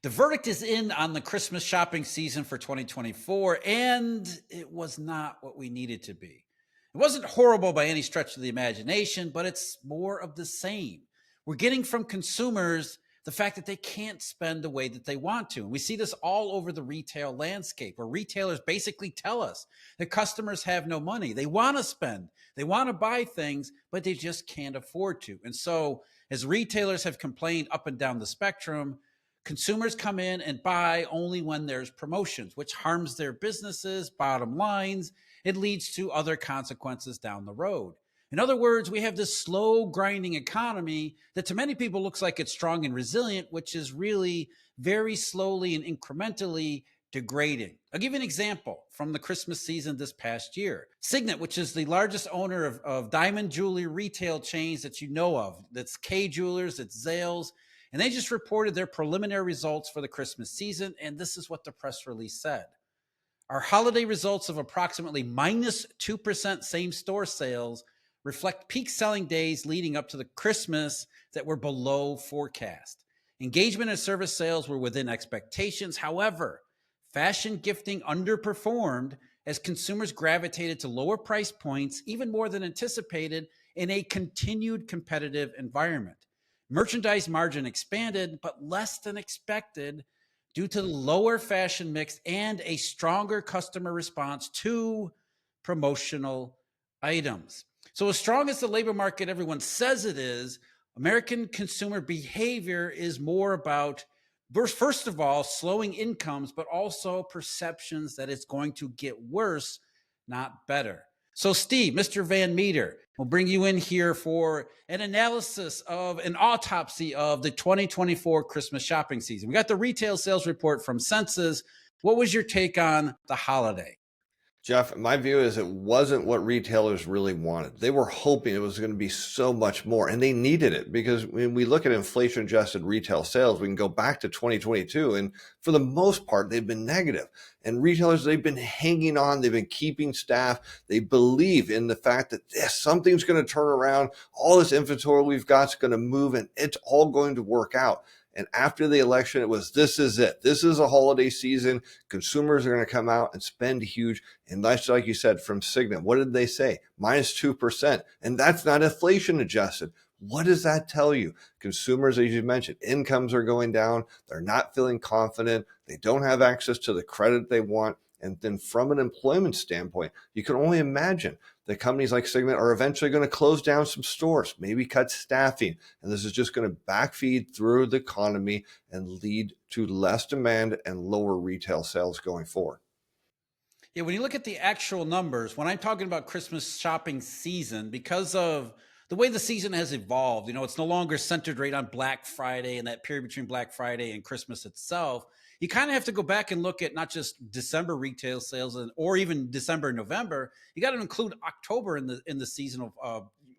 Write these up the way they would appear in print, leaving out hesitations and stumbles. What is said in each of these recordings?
The verdict is in on the Christmas shopping season for 2024, and it was not what we needed to be. It wasn't horrible by any stretch of the imagination, but it's more of the same. We're getting from consumers the fact that they can't spend the way that they want to. And we see this all over the retail landscape where retailers basically tell us that customers have no money. They want to spend, they want to buy things, but they just can't afford to. And so, as retailers have complained up and down the spectrum, consumers come in and buy only when there's promotions, which harms their businesses, bottom lines. It leads to other consequences down the road. In other words, we have this slow grinding economy that to many people looks like it's strong and resilient, which is really very slowly and incrementally degrading. I'll give you an example from the Christmas season this past year. Signet, which is the largest owner of diamond jewelry retail chains that you know of, that's K Jewelers, it's Zales, and they just reported their preliminary results for the Christmas season. And this is what the press release said. Our holiday results of approximately minus 2% same store sales reflect peak selling days leading up to the Christmas that were below forecast. Engagement and service sales were within expectations. However, fashion gifting underperformed as consumers gravitated to lower price points, even more than anticipated, in a continued competitive environment. Merchandise margin expanded, but less than expected due to the lower fashion mix and a stronger customer response to promotional items. So, as strong as the labor market everyone says it is, American consumer behavior is more about, first of all, slowing incomes, but also perceptions that it's going to get worse, not better. So, Steve, Mr. Van Metre, we'll bring you in here for an analysis of an autopsy of the 2024 Christmas shopping season. We got the retail sales report from Census. What was your take on the holiday? Jeff, my view is it wasn't what retailers really wanted. They were hoping it was going to be so much more, and they needed it because when we look at inflation adjusted retail sales, we can go back to 2022, and for the most part, they've been negative. And retailers, they've been hanging on, they've been keeping staff. They believe in the fact that something's going to turn around. All this inventory we've got is going to move, and it's all going to work out. And after the election, it was, this is it. This is a holiday season. Consumers are going to come out and spend huge. And that's like you said, from Signet, what did they say? Minus 2%. And that's not inflation adjusted. What does that tell you? Consumers, as you mentioned, incomes are going down. They're not feeling confident. They don't have access to the credit they want. And then from an employment standpoint, you can only imagine that companies like Signet are eventually going to close down some stores, maybe cut staffing. And this is just going to backfeed through the economy and lead to less demand and lower retail sales going forward. Yeah, when you look at the actual numbers, when I'm talking about Christmas shopping season, because of the way the season has evolved, it's no longer centered right on Black Friday and that period between Black Friday and Christmas itself. You kind of have to go back and look at not just December retail sales or even December and November. You got to include October in the seasonal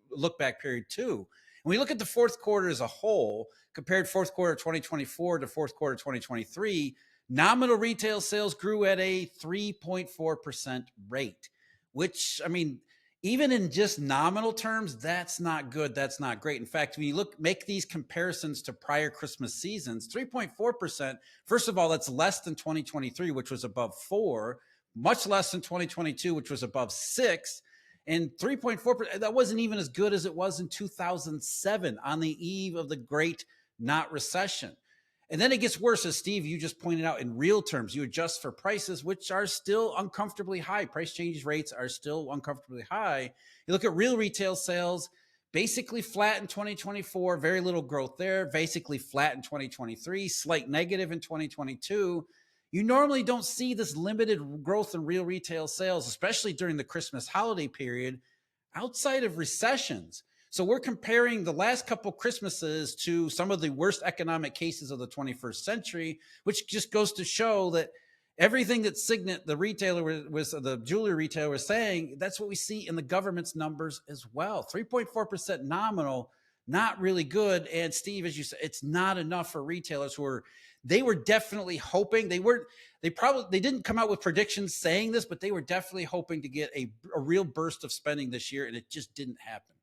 look back period too. And we look at the fourth quarter as a whole, compared fourth quarter 2024 to fourth quarter 2023. Nominal retail sales grew at a 3.4% rate, which, I mean, even in just nominal terms, that's not good. That's not great. In fact, when you make these comparisons to prior Christmas seasons, 3.4%, first of all, that's less than 2023, which was above 4, much less than 2022, which was above 6. And 3.4%, that wasn't even as good as it was in 2007 on the eve of the great not recession. And then it gets worse, as Steve, you just pointed out, in real terms. You adjust for prices, which are still uncomfortably high. Price change rates are still uncomfortably high. You look at real retail sales, basically flat in 2024, very little growth there, basically flat in 2023, slight negative in 2022. You normally don't see this limited growth in real retail sales, especially during the Christmas holiday period, outside of recessions. So we're comparing the last couple Christmases to some of the worst economic cases of the 21st century, which just goes to show that everything that Signet, the retailer, was the jewelry retailer, was saying, that's what we see in the government's numbers as well. 3.4% nominal, not really good. And Steve, as you said, it's not enough for retailers they were definitely hoping. They didn't come out with predictions saying this, but they were definitely hoping to get a real burst of spending this year, and it just didn't happen.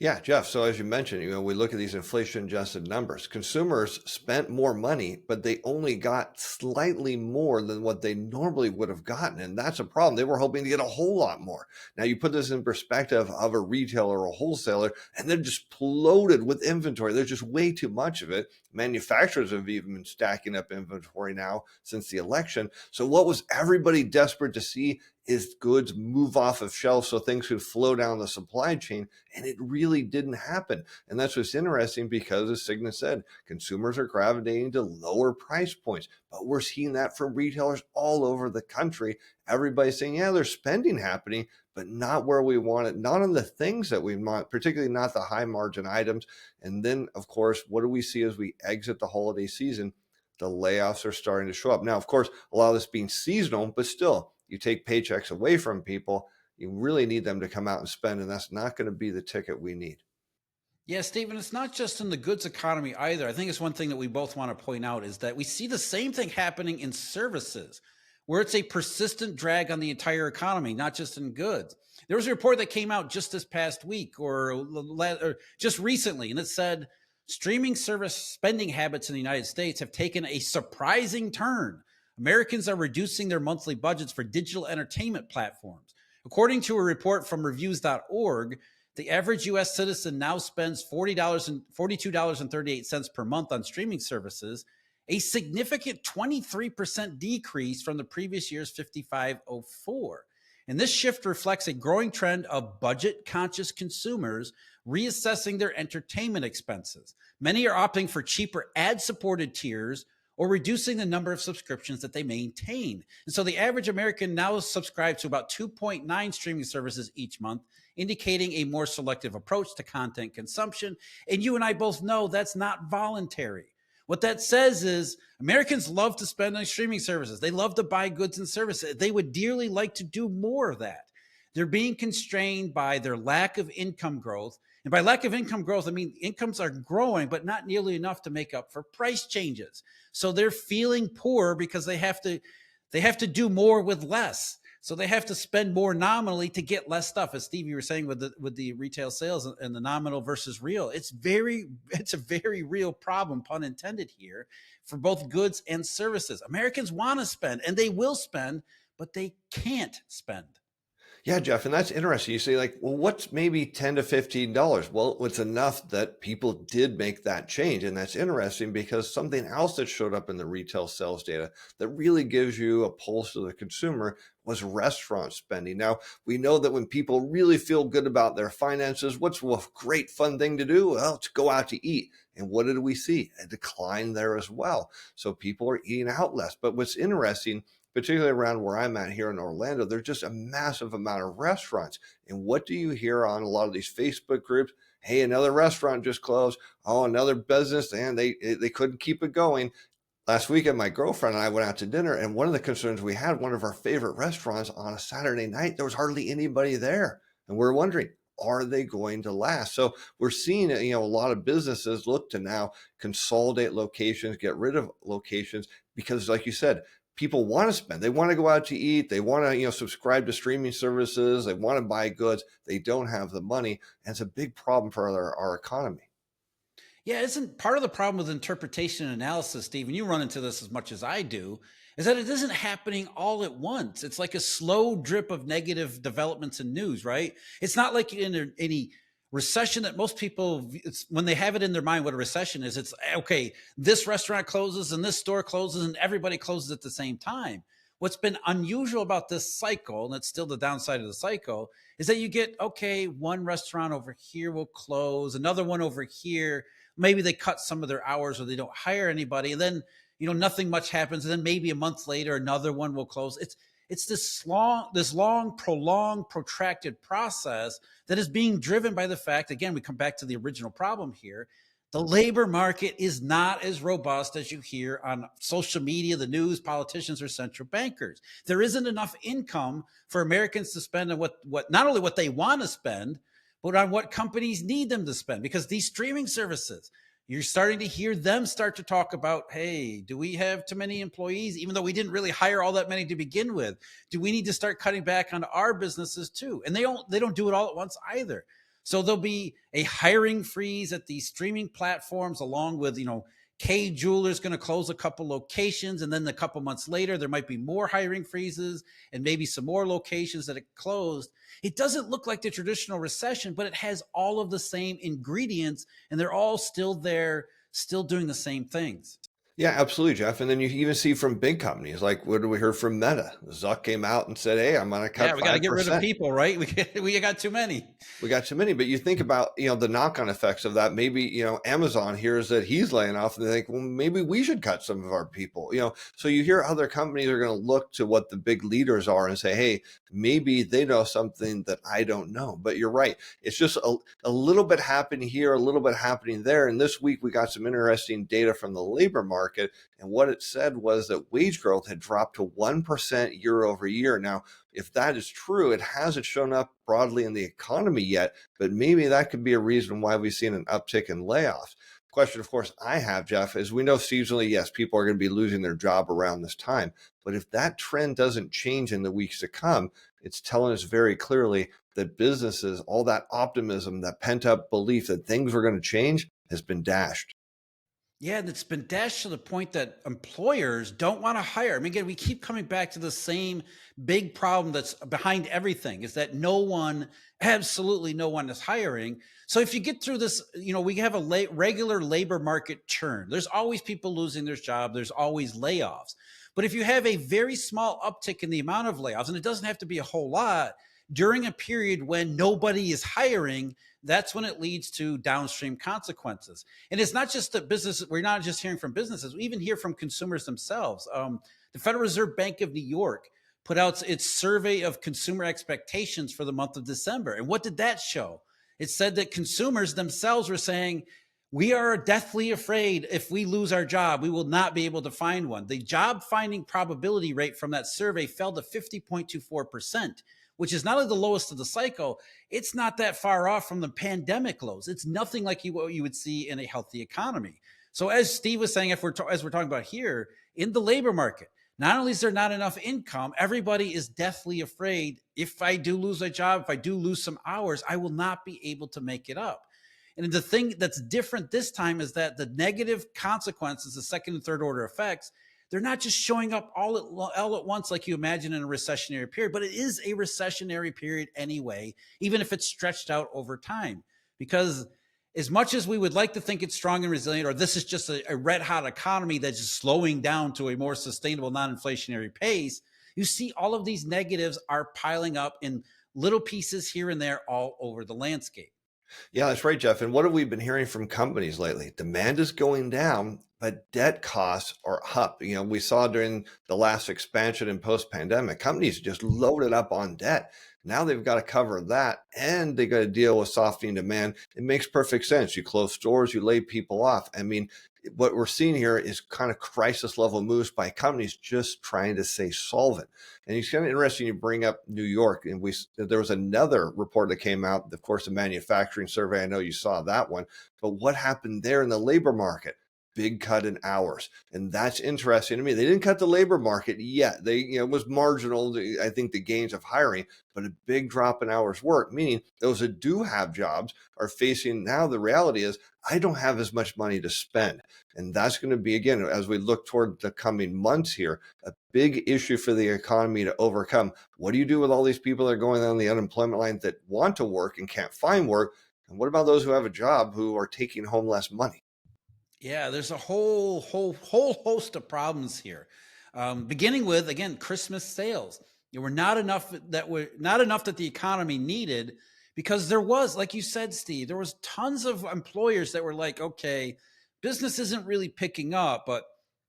Yeah, Jeff. So as you mentioned, we look at these inflation adjusted numbers. Consumers spent more money, but they only got slightly more than what they normally would have gotten. And that's a problem. They were hoping to get a whole lot more. Now you put this in perspective of a retailer or a wholesaler, and they're just bloated with inventory. There's just way too much of it. Manufacturers have even been stacking up inventory now since the election. So what was everybody desperate to see is goods move off of shelves so things could flow down the supply chain. And it really didn't happen. And that's what's interesting because, as Signet said, consumers are gravitating to lower price points. But we're seeing that from retailers all over the country. Everybody's saying, yeah, there's spending happening, but not where we want it, not on the things that we want, particularly not the high margin items. And then, of course, what do we see as we exit the holiday season? The layoffs are starting to show up. Now, of course, a lot of this being seasonal, but still, you take paychecks away from people, you really need them to come out and spend, and that's not going to be the ticket we need. Yeah, Stephen, it's not just in the goods economy either. I think it's one thing that we both want to point out is that we see the same thing happening in services, where it's a persistent drag on the entire economy, not just in goods. There was a report that came out just this past week or just recently, and it said streaming service spending habits in the United States have taken a surprising turn. Americans are reducing their monthly budgets for digital entertainment platforms. According to a report from reviews.org, the average US citizen now spends $42.38 per month on streaming services, a significant 23% decrease from the previous year's 55.04. And this shift reflects a growing trend of budget conscious consumers reassessing their entertainment expenses. Many are opting for cheaper ad supported tiers or reducing the number of subscriptions that they maintain. And so the average American now subscribes to about 2.9 streaming services each month, indicating a more selective approach to content consumption. And you and I both know that's not voluntary. What that says is Americans love to spend on streaming services. They love to buy goods and services. They would dearly like to do more of that. They're being constrained by their lack of income growth. And by lack of income growth, I mean incomes are growing, but not nearly enough to make up for price changes. So they're feeling poor because they have to do more with less. So they have to spend more nominally to get less stuff. As Steve, you were saying with the retail sales and the nominal versus real, it's a very real problem, pun intended here, for both goods and services. Americans want to spend and they will spend, but they can't spend. Yeah, Jeff, and that's interesting. You say, like, well, what's maybe $10 to $15? Well, it's enough that people did make that change. And that's interesting because something else that showed up in the retail sales data that really gives you a pulse of the consumer was restaurant spending. Now, we know that when people really feel good about their finances, what's a great fun thing to do? Well, to go out to eat. And what did we see? A decline there as well. So people are eating out less. But what's interesting, particularly around where I'm at here in Orlando, there's just a massive amount of restaurants. And what do you hear on a lot of these Facebook groups? Hey, another restaurant just closed. Oh, another business, and they couldn't keep it going. Last weekend, my girlfriend and I went out to dinner, and one of the concerns we had, one of our favorite restaurants on a Saturday night, there was hardly anybody there. And we're wondering, are they going to last? So we're seeing, a lot of businesses look to now consolidate locations, get rid of locations, because like you said, people want to spend. They want to go out to eat. They want to, subscribe to streaming services. They want to buy goods. They don't have the money. And it's a big problem for our economy. Yeah, isn't part of the problem with interpretation and analysis, Stephen, you run into this as much as I do, is that it isn't happening all at once. It's like a slow drip of negative developments in news, right? It's not like in any recession that most people, when they have it in their mind what a recession is, it's okay, this restaurant closes and this store closes and everybody closes at the same time. What's been unusual about this cycle, and it's still the downside of the cycle, is that you get, okay, one restaurant over here will close, another one over here, maybe they cut some of their hours or they don't hire anybody, and then nothing much happens, and then maybe a month later another one will close. It's this long, prolonged, protracted process that is being driven by the fact, again, we come back to the original problem here. The labor market is not as robust as you hear on social media, the news, politicians, or central bankers. There isn't enough income for Americans to spend on what not only what they want to spend, but on what companies need them to spend. Because these streaming services, you're starting to hear them start to talk about, hey, do we have too many employees, even though we didn't really hire all that many to begin with? Do we need to start cutting back on our businesses too? And they don't do it all at once either. So there'll be a hiring freeze at these streaming platforms, along with, K Jeweler's going to close a couple locations. And then a couple months later, there might be more hiring freezes and maybe some more locations that are closed. It doesn't look like the traditional recession, but it has all of the same ingredients, and they're all still there, still doing the same things. Yeah, absolutely, Jeff. And then you even see from big companies, like what did we hear from Meta? Zuck came out and said, "Hey, I'm going to Yeah, cut we got to get rid of 5%." people, right? We got too many. We got too many. But you think about, the knock-on effects of that. Maybe, Amazon hears that he's laying off and they think, well, maybe we should cut some of our people. So you hear other companies are going to look to what the big leaders are and say, hey, maybe they know something that I don't know. But you're right. It's just a little bit happening here, a little bit happening there. And this week we got some interesting data from the labor market. And what it said was that wage growth had dropped to 1% year over year. Now, if that is true, it hasn't shown up broadly in the economy yet, but maybe that could be a reason why we've seen an uptick in layoffs. Question, of course, I have, Jeff, is we know seasonally, yes, people are going to be losing their job around this time. But if that trend doesn't change in the weeks to come, it's telling us very clearly that businesses, all that optimism, that pent up belief that things were going to change has been dashed. Yeah, and it's been dashed to the point that employers don't want to hire. I mean, again, we keep coming back to the same big problem that's behind everything, is that absolutely no one is hiring. So if you get through this, we have a regular labor market churn. There's always people losing their job. There's always layoffs. But if you have a very small uptick in the amount of layoffs, and it doesn't have to be a whole lot, during a period when nobody is hiring, that's when it leads to downstream consequences. And it's not just that businesses, we're not just hearing from businesses, we even hear from consumers themselves. The Federal Reserve Bank of New York put out its survey of consumer expectations for the month of December. And what did that show? It said that consumers themselves were saying, we are deathly afraid if we lose our job, we will not be able to find one. The job finding probability rate from that survey fell to 50.24%, which is not only the lowest of the cycle, it's not that far off from the pandemic lows. It's nothing like what you would see in a healthy economy. So as Steve was saying, as we're talking about here, in the labor market, not only is there not enough income, everybody is deathly afraid, if I do lose a job, if I do lose some hours, I will not be able to make it up. And the thing that's different this time is that the negative consequences, the second and third order effects, they're not just showing up all at once like you imagine in a recessionary period, but it is a recessionary period anyway, even if it's stretched out over time. Because as much as we would like to think it's strong and resilient, or this is just a red hot economy that's just slowing down to a more sustainable, non-inflationary pace, you see all of these negatives are piling up in little pieces here and there all over the landscape. Yeah, that's right, Jeff. And what have we been hearing from companies lately? Demand is going down, but debt costs are up. We saw during the last expansion and post pandemic, companies just loaded up on debt. Now they've got to cover that and they got to deal with softening demand. It makes perfect sense. You close stores, you lay people off. I mean, what we're seeing here is kind of crisis level moves by companies just trying to stay solvent. And it's kind of interesting you bring up New York. And there was another report that came out, of course, the manufacturing survey. I know you saw that one. But what happened there in the labor market? Big cut in hours. And that's interesting to me. They didn't cut the labor market yet. It was marginal, I think, the gains of hiring, but a big drop in hours work, meaning those that do have jobs are facing now the reality is, I don't have as much money to spend. And that's going to be, again, as we look toward the coming months here, a big issue for the economy to overcome. What do you do with all these people that are going on the unemployment line that want to work and can't find work? And what about those who have a job who are taking home less money? Yeah, there's a whole host of problems here. Beginning with, again, Christmas sales. There were not enough that the economy needed, because there was, like you said, Steve, there was tons of employers that were like, okay, business isn't really picking up, but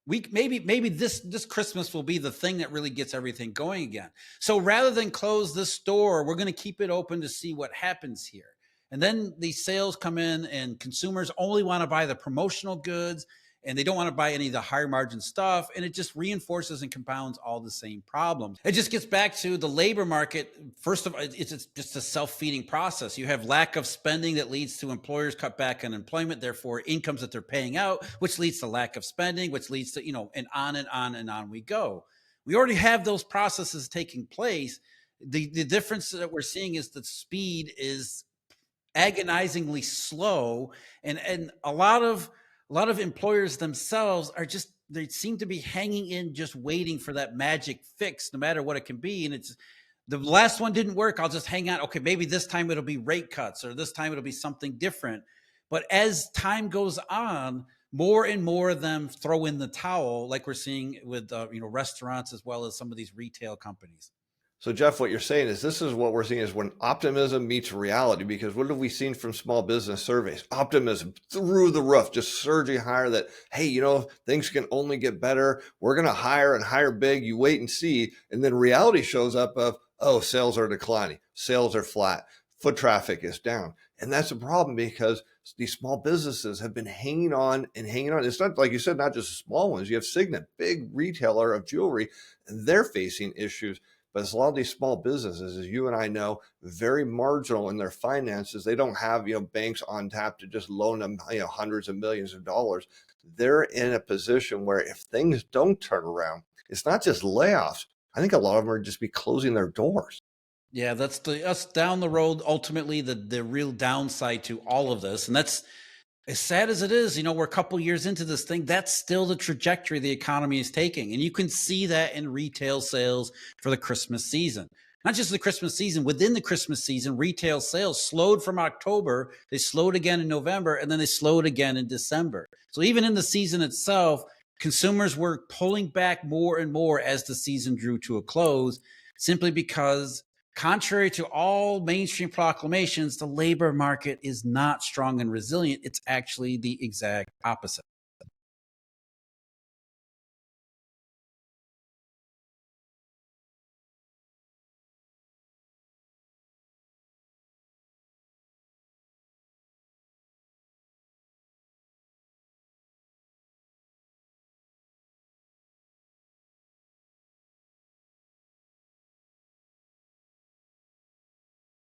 maybe this Christmas will be the thing that really gets everything going again. So rather than close this store, we're going to keep it open to see what happens here. And then these sales come in and consumers only want to buy the promotional goods, and they don't want to buy any of the higher margin stuff. And it just reinforces and compounds all the same problems. It just gets back to the labor market. First of all, it's just a self-feeding process. You have lack of spending that leads to employers cut back on employment, therefore incomes that they're paying out, which leads to lack of spending, which leads to, and on and on and on we go. We already have those processes taking place. The difference that we're seeing is that speed is agonizingly slow, and a lot of employers themselves are just, they seem to be hanging in, just waiting for that magic fix, no matter what it can be. And it's, the last one didn't work, I'll just hang on. Okay, maybe this time it'll be rate cuts, or this time it'll be something different. But as time goes on, more and more of them throw in the towel, like we're seeing with restaurants, as well as some of these retail companies. So, Jeff, what you're saying is this is what we're seeing is when optimism meets reality. Because what have we seen from small business surveys? Optimism through the roof, just surging higher that, hey, things can only get better. We're going to hire and hire big. You wait and see. And then reality shows up of, oh, sales are declining. Sales are flat. Foot traffic is down. And that's a problem because these small businesses have been hanging on and hanging on. It's not, like you said, not just small ones. You have Signet, big retailer of jewelry, and they're facing issues. But it's a lot of these small businesses, as you and I know, very marginal in their finances. They don't have, banks on tap to just loan them, hundreds of millions of dollars. They're in a position where if things don't turn around, it's not just layoffs. I think a lot of them are just be closing their doors. Yeah, that's us down the road. Ultimately, the real downside to all of this, and that's, as sad as it is, we're a couple years into this thing. That's still the trajectory the economy is taking, and you can see that in retail sales for the Christmas season. Not just the Christmas season, within the Christmas season, retail sales slowed from October. They slowed again in November, and then they slowed again in December. So even in the season itself, consumers were pulling back more and more as the season drew to a close, simply because, contrary to all mainstream proclamations, the labor market is not strong and resilient. It's actually the exact opposite.